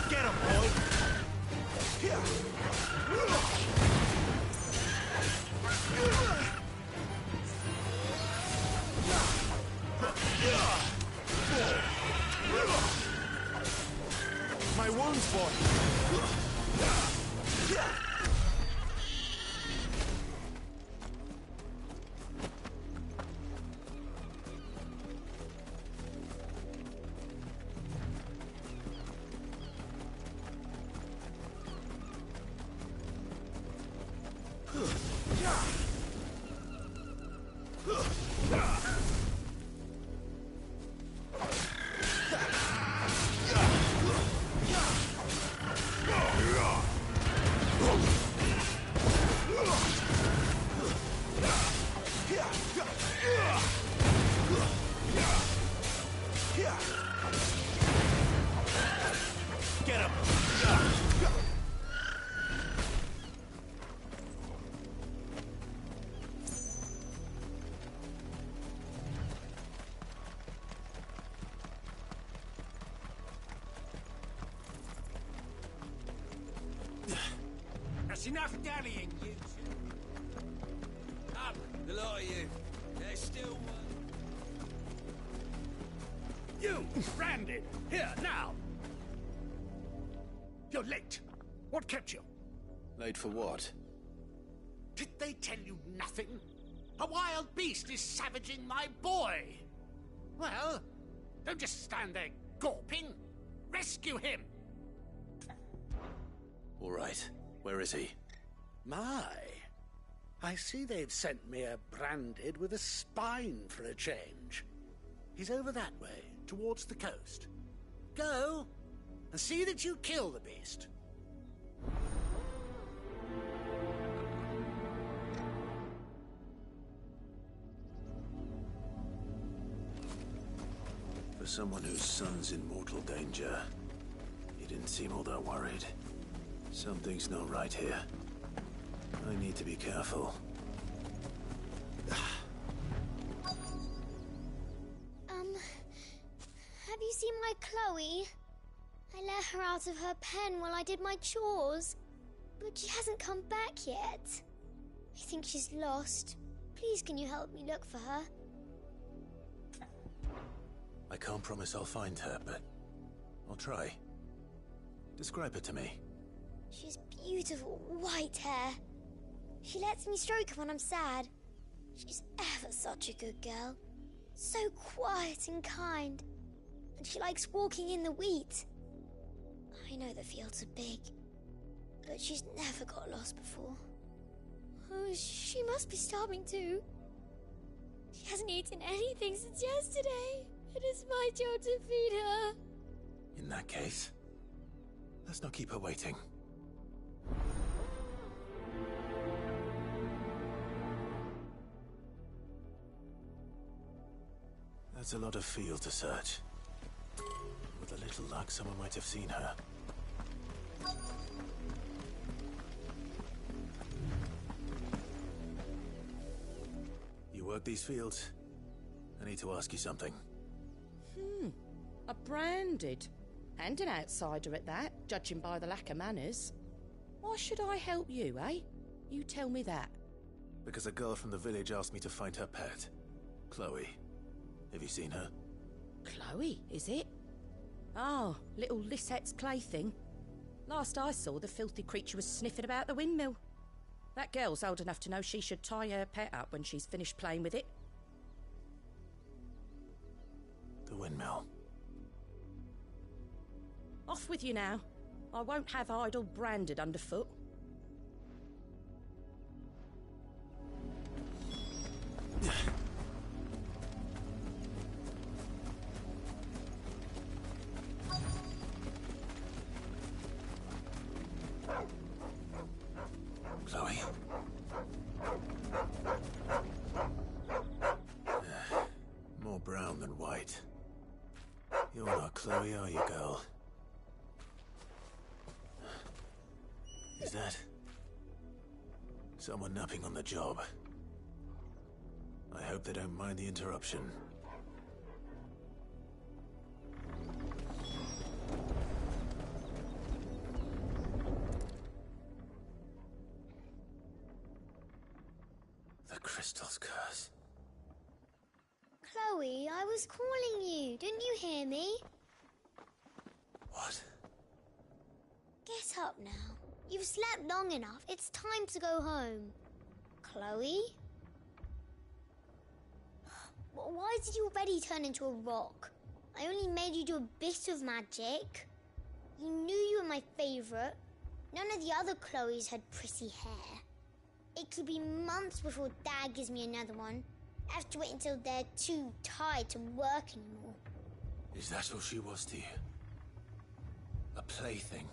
Get him, boy! My wounds, boy! Get him! That's enough dallying, you two. Up, the lot of you. There's still one. You, Branded! Here, now! You're late. What kept you? Late for what? Did they tell you nothing? A wild beast is savaging my boy. Well, don't just stand there Gorpin! Rescue him! All right. Where is he? My, I see they've sent me a branded with a spine for a change. He's over that way, towards the coast. Go, and see that you kill the beast. For someone whose son's in mortal danger, he didn't seem all that worried. Something's not right here. I need to be careful. Have you seen my Chloe? I let her out of her pen while I did my chores, but she hasn't come back yet. I think she's lost. Please, can you help me look for her? I can't promise I'll find her, but I'll try. Describe her to me. She's beautiful white hair. She lets me stroke her when I'm sad. She's ever such a good girl. So quiet and kind. And she likes walking in the wheat. I know the fields are big, but she's never got lost before. Oh, she must be starving too. She hasn't eaten anything since yesterday. It is my job to feed her. In that case, let's not keep her waiting. That's a lot of field to search. With a little luck, someone might have seen her. You work these fields? I need to ask you something. A branded. And an outsider at that, judging by the lack of manners. Why should I help you, eh? You tell me that. Because a girl from the village asked me to find her pet. Chloe. Have you seen her? Chloe, is it? Oh, little Lisette's plaything. Last I saw, the filthy creature was sniffing about the windmill. That girl's old enough to know she should tie her pet up when she's finished playing with it. The windmill. Off with you now. I won't have idle branded underfoot. Chloe. More brown than white. You're not Chloe, are you, girl? Is that someone napping on the job? I hope they don't mind the interruption. The crystal's curse. Chloe, I was calling you. Didn't you hear me? What? Get up now. You've slept long enough. It's time to go home. Chloe? Why did you already turn into a rock? I only made you do a bit of magic. You knew you were my favourite. None of the other Chloes had pretty hair. It could be months before Dad gives me another one. I have to wait until they're too tired to work anymore. Is that all she was to you? A plaything?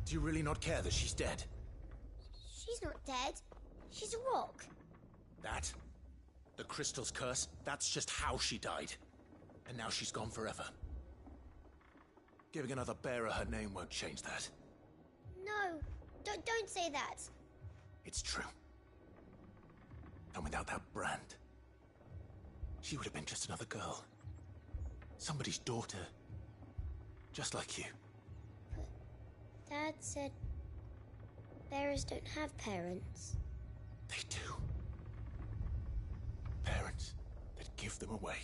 Do you really not care that she's dead? She's not dead. She's a rock. That? The crystal's curse? That's just how she died. And now she's gone forever. Giving another bearer her name won't change that. No, don't say that. It's true. And without that brand, she would have been just another girl. Somebody's daughter. Just like you. Dad said bearers don't have parents. They do. Parents that give them away.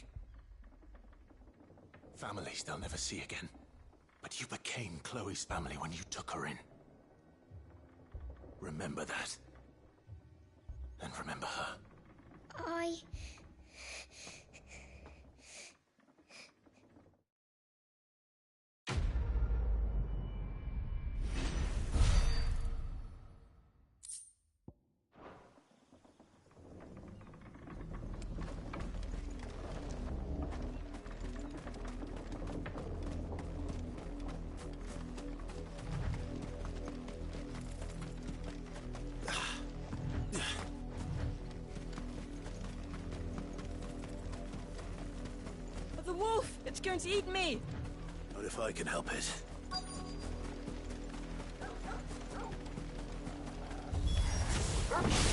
Families they'll never see again. But you became Chloe's family when you took her in. Remember that. And remember her. I going to eat me! Not if I can help it.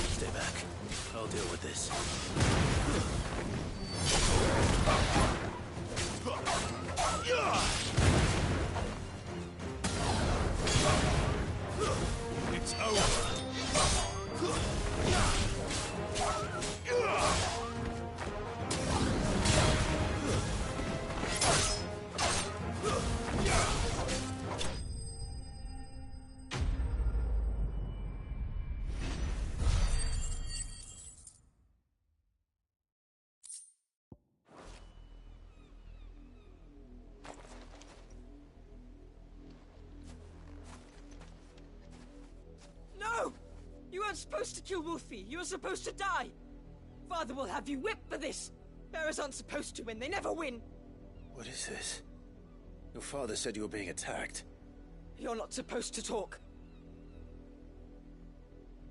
Stay back. I'll deal with this. It's over. No! You weren't supposed to kill Wolfie. You were supposed to die. Father will have you whipped for this. Bearers aren't supposed to win. They never win. What is this? Your father said you were being attacked. You're not supposed to talk.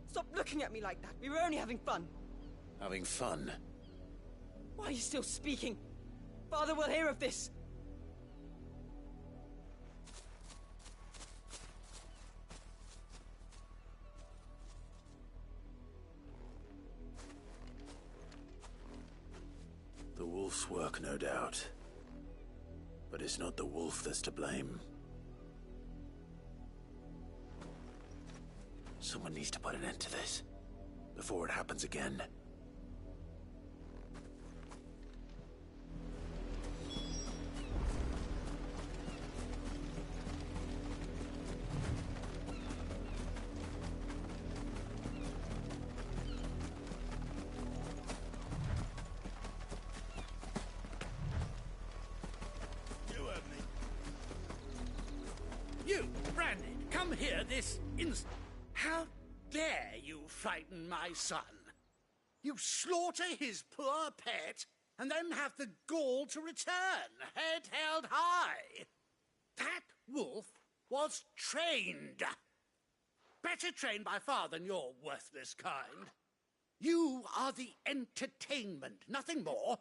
Stop looking at me like that. We were only having fun. Having fun? Why are you still speaking? Father will hear of this. The wolf's work, no doubt. But it's not the wolf that's to blame. Someone needs to put an end to this, before it happens again. You, Brandon, come here this instant. How dare you frighten my son? You slaughter his poor pet, and then have the gall to return, head held high. That wolf was trained. Better trained by far than your worthless kind. You are the entertainment, nothing more.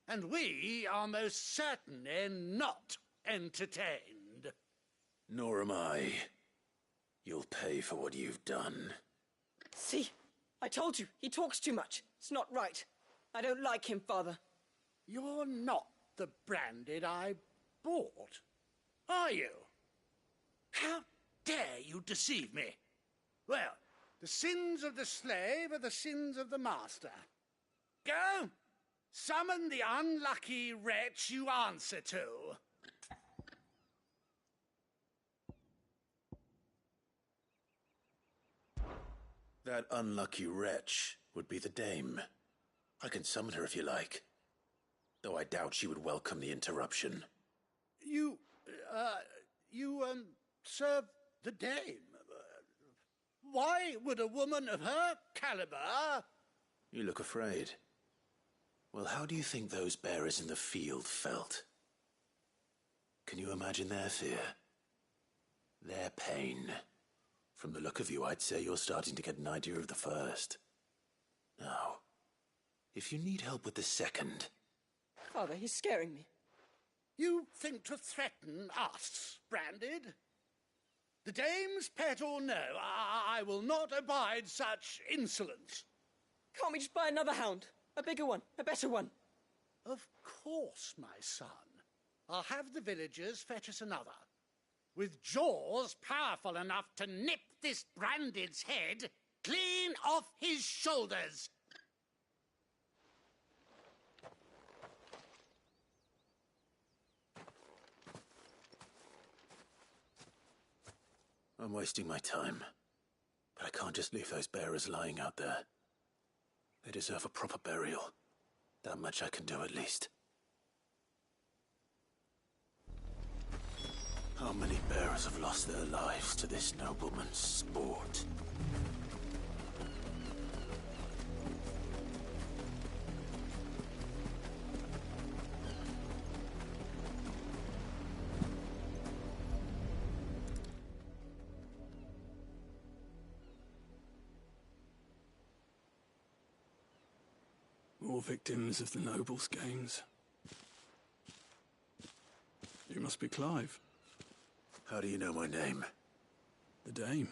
And we are most certainly not entertained. Nor am I. You'll pay for what you've done. See? I told you, he talks too much. It's not right. I don't like him, Father. You're not the Branded I bought, are you? How dare you deceive me? Well, the sins of the slave are the sins of the master. Go! Summon the unlucky wretch you answer to. That unlucky wretch would be the dame. I can summon her if you like. Though I doubt she would welcome the interruption. You serve the dame. Why would a woman of her caliber... You look afraid. Well, how do you think those bearers in the field felt? Can you imagine their fear? Their pain? From the look of you, I'd say you're starting to get an idea of the first. Now, if you need help with the second... Father, he's scaring me. You think to threaten us, Branded? The dame's pet or no, I will not abide such insolence. Can't we just buy another hound? A bigger one, a better one. Of course, my son. I'll have the villagers fetch us another. With jaws powerful enough to nip this Branded's head clean off his shoulders. I'm wasting my time. But I can't just leave those bearers lying out there. They deserve a proper burial. That much I can do at least. How many bearers have lost their lives to this nobleman's sport? More victims of the nobles' games. You must be Clive. How do you know my name? The Dame.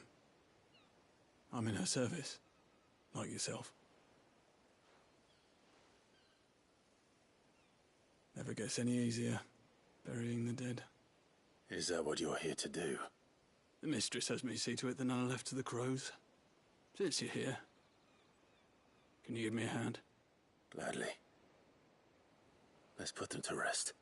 I'm in her service, like yourself. Never gets any easier, burying the dead. Is that what you're here to do? The mistress has me see to it that none are left to the crows. Since you're here, can you give me a hand? Gladly. Let's put them to rest.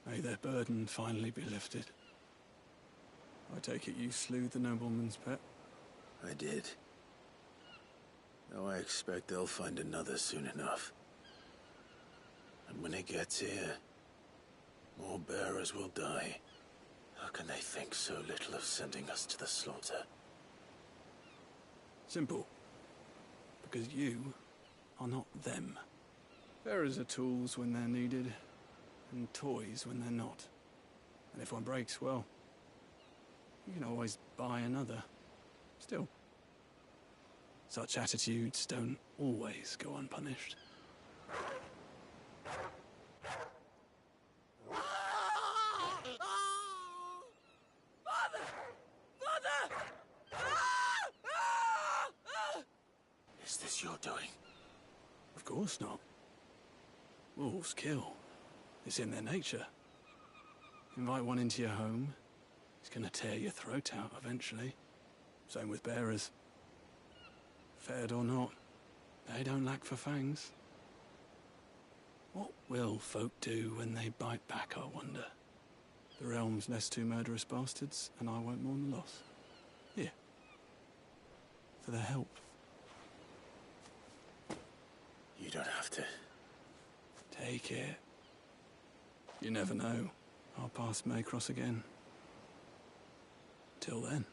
May their burden finally be lifted. I take it you slew the nobleman's pet? I did. Though I expect they'll find another soon enough. And when it gets here, more bearers will die. How can they think so little of sending us to the slaughter? Simple. Because you are not them. Bearers are tools when they're needed, and toys when they're not. And if one breaks, well, you can always buy another. Still, such attitudes don't always go unpunished. Is this your doing? Of course not. Wolves kill. It's in their nature. Invite one into your home, he's gonna tear your throat out eventually. Same with bearers. Fed or not, they don't lack for fangs. What will folk do when they bite back, I wonder? The realm's less two murderous bastards, and I won't mourn the loss. Here. For their help. You don't have to. Take it. You never know. Our paths may cross again. Till then.